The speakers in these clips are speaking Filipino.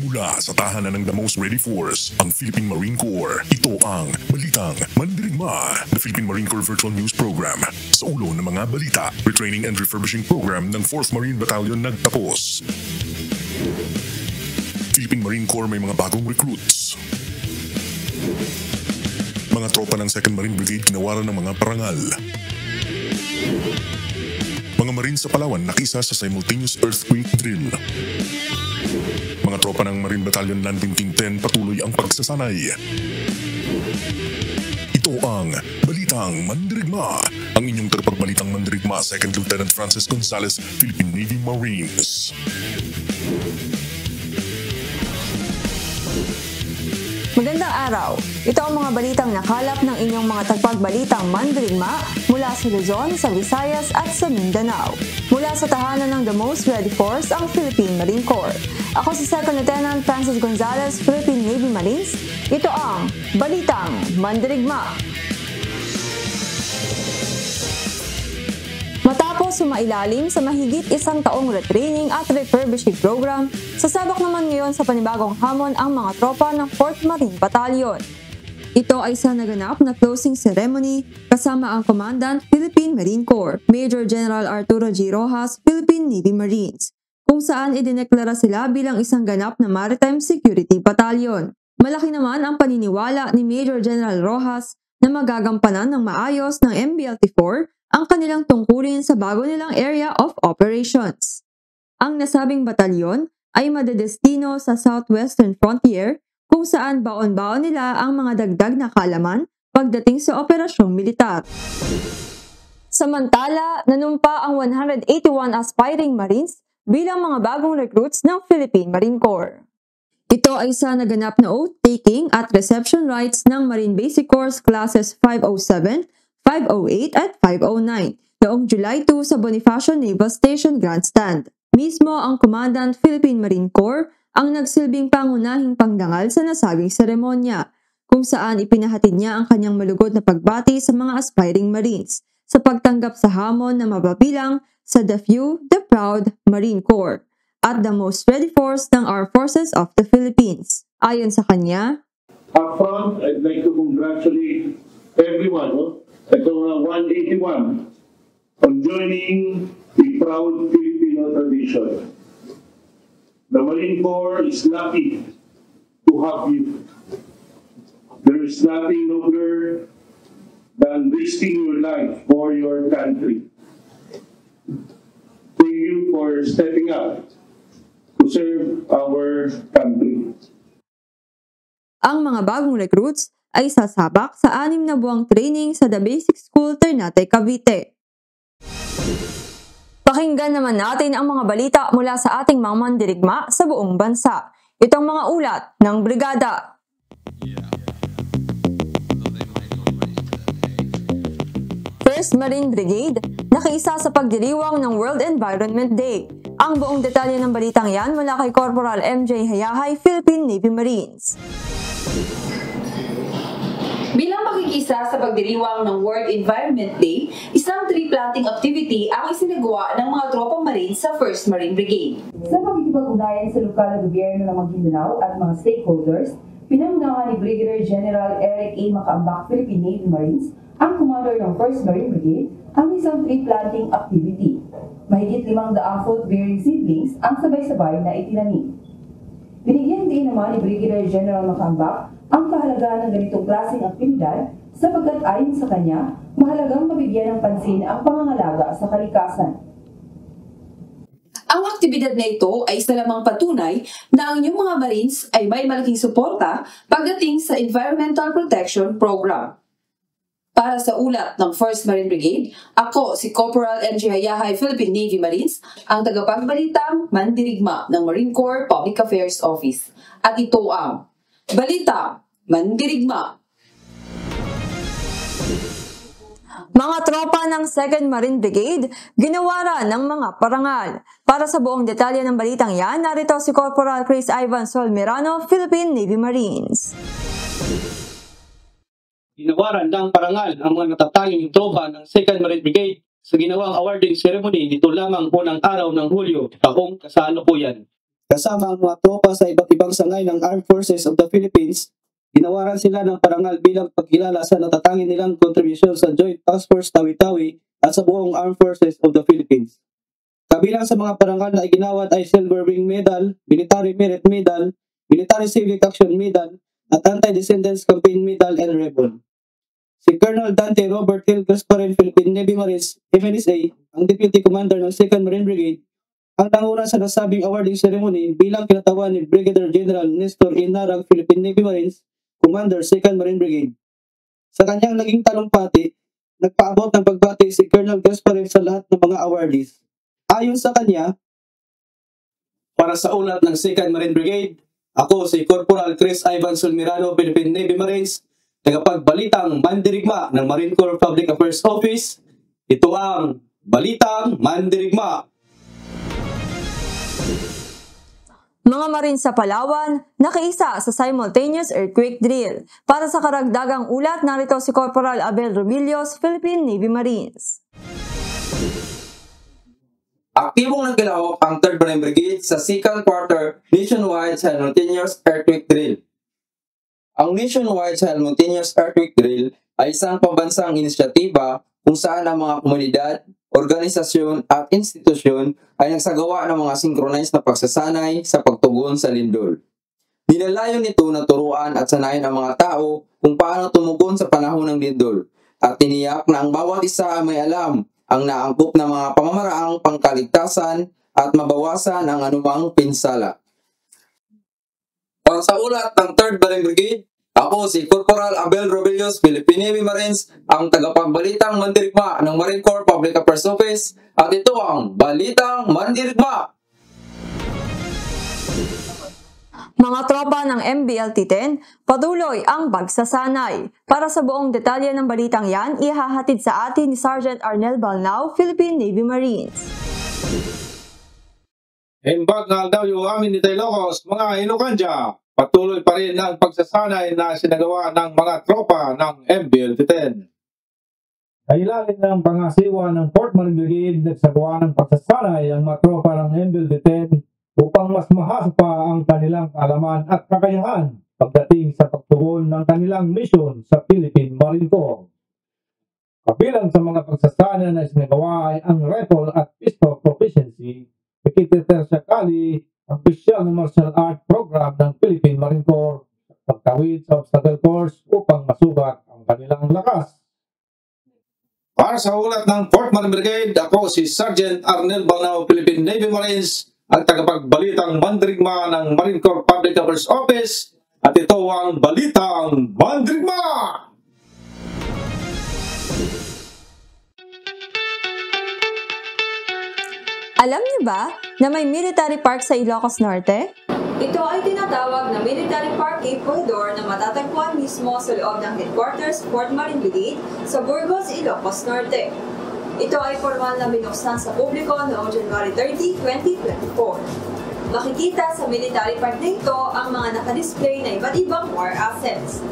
Mula sa tahanan ng The Most Ready Force, ang Philippine Marine Corps. Ito ang Balitang Mandirigma, the Philippine Marine Corps Virtual News Program. Sa ulo ng mga balita, retraining and refurbishing program ng 4th Marine Battalion nagtapos. Philippine Marine Corps may mga bagong recruits. Mga tropa ng 2nd Marine Brigade ginawaran ng mga parangal. Mga Marine sa Palawan nakisa sa simultaneous earthquake drill. Mga tropa ng Marine Battalion Landing King 10 patuloy ang pagsasanay. Ito ang Balitang Mandirigma, ang inyong tagapagbalitang Mandirigma, 2nd Lieutenant Francis Gonzales, Philippine Navy Marines. Magandang araw! Ito ang mga balitang nakalap ng inyong mga tagapagbalitang Mandirigma mula sa Luzon, sa Visayas at sa Mindanao. Mula sa tahanan ng The Most Ready Force, ang Philippine Marine Corps. Ako si 2nd Lieutenant Francis Gonzales, Philippine Navy Marines. Ito ang Balitang Mandirigma. Matapos sumailalim sa mahigit isang taong retraining at refurbishing program, sasabak naman ngayon sa panibagong hamon ang mga tropa ng 4th Marine Battalion. Ito ay sa naganap na closing ceremony kasama ang Commandant Philippine Marine Corps, Major General Arturo G. Rojas, Philippine Navy Marines, kung saan idineklara sila bilang isang ganap na Maritime Security Battalion. Malaki naman ang paniniwala ni Major General Rojas na magagampanan ng maayos ng MBLT-4 ang kanilang tungkulin sa bago nilang area of operations. Ang nasabing batalyon ay madedestino sa southwestern frontier kung saan baon-baon nila ang mga dagdag na kaalaman pagdating sa operasyong militar. Samantala, nanumpa ang 181 aspiring Marines bilang mga bagong recruits ng Philippine Marine Corps. Ito ay sa naganap na oath-taking at reception rites ng Marine Basic Course Classes 507, 508 at 509 noong July 2 sa Bonifacio Naval Station Grandstand. Mismo ang Commandant Philippine Marine Corps ang nagsilbing pangunahing pangdangal sa nasabing seremonya, kung saan ipinahatid niya ang kanyang malugod na pagbati sa mga aspiring Marines sa pagtanggap sa hamon na mapabilang sa The Few, The Proud Marine Corps at the most ready force ng Armed Forces of the Philippines. Ayon sa kanya, up front, I'd like to congratulate everyone, itong 181, on joining the proud Filipino tradition. The Marine Corps is lucky to have you. There is nothing nobler than risking your life for your country. Thank you for stepping up to serve our country. Ang mga bagong recruits ay sasabak sa 6 na buwang training sa The Basic School Ternate, Cavite. Pakinggan naman natin ang mga balita mula sa ating mga mandirigma sa buong bansa. Itong mga ulat ng brigada. First Marine Brigade, nakiisa sa pagdiriwang ng World Environment Day. Ang buong detalye ng balitang yan mula kay Corporal MJ Hayahay, Philippine Navy Marines. Bilang pakikisa sa pagdiriwang ng World Environment Day, isang tree planting activity ang isinagawa ng mga tropang Marines sa 1st Marine Brigade. Sa pagkikipag-ugnayan sa lokal na gobyerno ng Maguindanao at mga stakeholders, pinangunahan ni Brigadier General Eric A. Macaambak, Philippine Navy Marines, ang commander ng 1st Marine Brigade, ang isang tree planting activity. Mahigit 500 fruit-bearing seedlings ang sabay-sabay na itinanim. Binigyan din naman ni Brigadier General Macaambak ang kahalagahan ng ganitong klaseng aktibidad sapagkat ayon sa kanya, mahalagang mabigyan ng pansin ang pangangalaga sa kalikasan. Ang aktibidad na ito ay isa lamang patunay na ang inyong mga Marines ay may malaking suporta pagdating sa Environmental Protection Program. Para sa ulat ng 1st Marine Brigade, ako si Corporal MJ Hayahay, Philippine Navy Marines, ang tagapagbalitang Mandirigma ng Marine Corps Public Affairs Office. At ito ang Balita Mandirigma. Mga tropa ng 2nd Marine Brigade, ginawaran ng mga parangal. Para sa buong detalye ng balitang yan, narito si Corporal Chris Ivan Solmerano, Philippine Navy Marines. Ginawaran ng parangal ang mga natatanging tropa ng 2nd Marine Brigade sa ginawang awarding ceremony nito lamang unang araw ng Hulyo, taong kasalukuyan. Kasama ang mga tropa sa iba't ibang sangay ng Armed Forces of the Philippines, ginawaran sila ng parangal bilang pagkilala sa natatangin nilang kontribusyon sa Joint Task Force Tawi-Tawi at sa buong Armed Forces of the Philippines. Kabilang sa mga parangal na iginawad ay Silver Wing Medal, Military Merit Medal, Military Civic Action Medal, at Anti-Descendants Campaign Medal and Ribbon. Si Colonel Dante Robert Hill Gasparin, Philippine Navy Marines, MNSA, ang Deputy Commander ng 2nd Marine Brigade, ang nanguna sa nasabing awarding ceremony bilang kinatawan ni Brigadier General Nestor Inarag, Philippine Navy Marines, Commander 2nd Marine Brigade. Sa kanyang naging talumpati, nagpaabot ng pagbati si Colonel Gasparin sa lahat ng mga awardees. Ayon sa kanya, para sa ulat ng 2nd Marine Brigade, ako si Corporal Chris Ivan Sulmirano, Philippine Navy Marines, tagapagbalitang mandirigma ng Marine Corps Public Affairs Office. Ito ang Balitang Mandirigma. Mga Marines sa Palawan, nakiisa sa simultaneous earthquake drill. Para sa karagdagang ulat, narito si Corporal Abel Robillos, Philippine Navy Marines. Aktibong nagkalahok ang 3rd Marine Brigade sa Second Quarter Nationwide Simultaneous Earthquake Drill. Ang Nationwide Simultaneous Earthquake Drill ay isang pambansang inisyatiba kung saan ang mga komunidad, organisasyon at institusyon ay nagsagawa ng mga synchronized na pagsasanay sa pagtugon sa lindol. Dinalayon nito na turuan at sanayin ang mga tao kung paano tumugon sa panahon ng lindol at tiniyak na ang bawat isa ay may alam ang naangkop na mga pamamaraang pangkaligtasan at mabawasan ang anumang pinsala. Para sa ulat ng 3rd Marine Brigade, ako si Corporal Abel Robillos, Philippine Navy Marines, ang tagapagbalitang mandirigma ng Marine Corps Public Affairs Office, at ito ang Balitang Mandirigma! Mga tropa ng MBLT-10, patuloy ang pagsasanay. Para sa buong detalye ng balitang yan, ihahatid sa atin ni Sergeant Arnel Balnao, Philippine Navy Marines. Embag na daw yung amin ni Tailocos, mga Ilocanja. Patuloy pa rin ang pagsasanay na sinagawa ng mga tropa ng MBLT-10. Sa ilalim ng pangasiwa ng 4th Marine Brigade, nagsagawa ng pagsasanay ang mga tropa ng MBLT-10 upang mas mahasa pa ang kanilang kaalaman at kakayahan pagdating sa pagtugon ng kanilang misyon sa Philippine Marine Corps. Kabilang sa mga pagsasanay na isinagawa ay ang rifle at pistol proficiency, ikitetersakali ang Special Martial Art Program ng Philippine Marine Corps, pagtawid sa obstacle course upang masugat ang kanilang lakas. Para sa ulat ng 4th Marine Brigade, ako si Sergeant Arnel Balnao, Philippine Navy Marines, ang tagapagbalitang mandirigma ng Marine Corps Public Affairs Office, at ito ang Balitang Mandirigma! Alam niyo ba na may military park sa Ilocos Norte? Ito ay tinatawag na Military Park Cape Corridor na matatagpuan mismo sa loob ng Headquarters 4th Marine Brigade sa Burgos, Ilocos Norte. Ito ay formal na binuksan sa publiko noong January 30, 2024. Makikita sa military park na ito ang mga nakadisplay na iba't ibang war assets.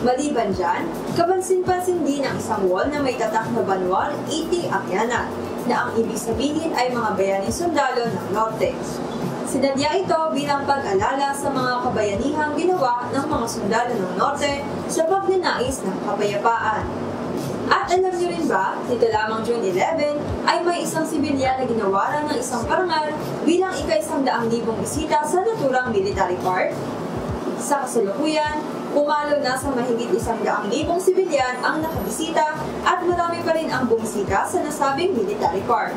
Maliban dyan, kapansin-pansin din ang isang wall na may tatak na Banwal 80 Akyanan, na ang ibig sabihin ay mga bayaning sundalo ng Norte. Sinadya ito bilang pag-alala sa mga kabayanihang ginawa ng mga sundalo ng Norte sa pagnanais ng kapayapaan. At alam niyo rin ba, dito lamang June 11 ay may isang sibilyan na ginawaran ng isang parangal bilang ika-100,000 bisita sa naturang military park? Sa kasalukuyan, pumalo na sa mahigit 100,000 sibilyan ang nakabisita at marami pa rin ang bumisita sa nasabing military park.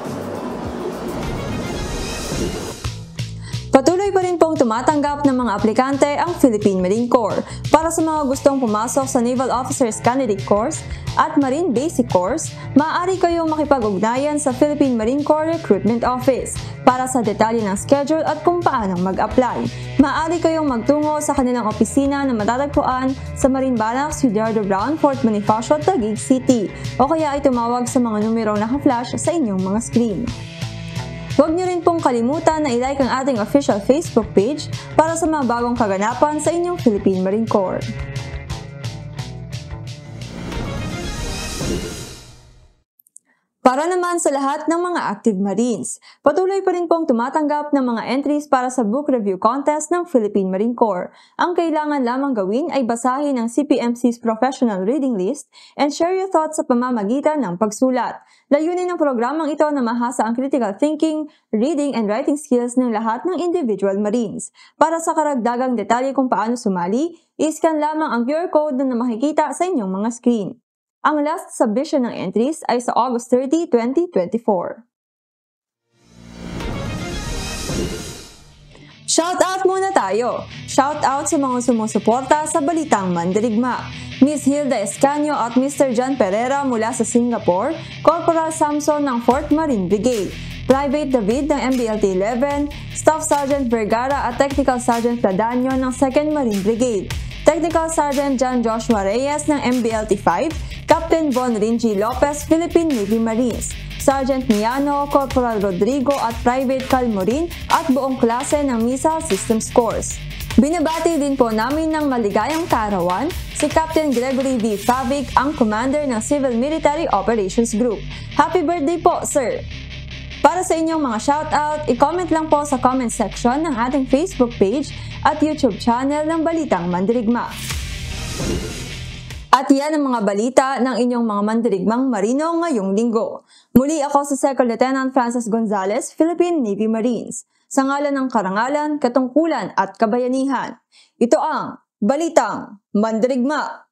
Patuloy pa rin pong tumatanggap ng mga aplikante ang Philippine Marine Corps. Para sa mga gustong pumasok sa Naval Officers Candidate Course at Marine Basic Course, maaari kayong makipag-ugnayan sa Philippine Marine Corps Recruitment Office. Para sa detalye ng schedule at kung paano mag-apply, maaari kayong magtungo sa kanilang opisina na matatagpuan sa Marine Barracks, Eduardo Brown, Fort Bonifacio, Taguig City, o kaya ay tumawag sa mga numerong naka-flash sa inyong mga screen. Huwag niyo rin pong kalimutan na i-like ang ating official Facebook page para sa mga bagong kaganapan sa inyong Philippine Marine Corps. Para naman sa lahat ng mga active Marines, patuloy pa rin pong tumatanggap ng mga entries para sa book review contest ng Philippine Marine Corps. Ang kailangan lamang gawin ay basahin ang CPMC's professional reading list and share your thoughts sa pamamagitan ng pagsulat. Layunin ng programang ito na mahasa ang critical thinking, reading and writing skills ng lahat ng individual Marines. Para sa karagdagang detalye kung paano sumali, iscan lamang ang QR code na makikita sa inyong mga screen. Ang last submission ng entries ay sa August 30, 2024. Shoutout muna tayo! Shoutout sa mga sumusuporta sa Balitang Mandirigma. Miss Hilda Escanio at Mr. John Pereira mula sa Singapore, Corporal Samson ng 4th Marine Brigade, Private David ng MBLT 11, Staff Sergeant Vergara at Technical Sergeant Pladanyo ng 2nd Marine Brigade, Technical Sergeant John Joshua Reyes ng MBLT 5, Captain Von Rinji Lopez, Philippine Navy Marines, Sergeant Miano, Corporal Rodrigo at Private Calmorin at buong klase ng Missile Systems Course. Binabati din po namin ng maligayang kaarawan si Captain Gregory V. Favic, ang Commander ng Civil Military Operations Group. Happy birthday po, sir! Para sa inyong mga shoutout, i-comment lang po sa comment section ng ating Facebook page at YouTube channel ng Balitang Mandirigma. At yan ang mga balita ng inyong mga mandirigmang marino ngayong linggo. Muli ako si Second Lieutenant Francis Gonzalez, Philippine Navy Marines. Sa ngalan ng karangalan, katungkulan at kabayanihan, ito ang Balitang Mandirigma.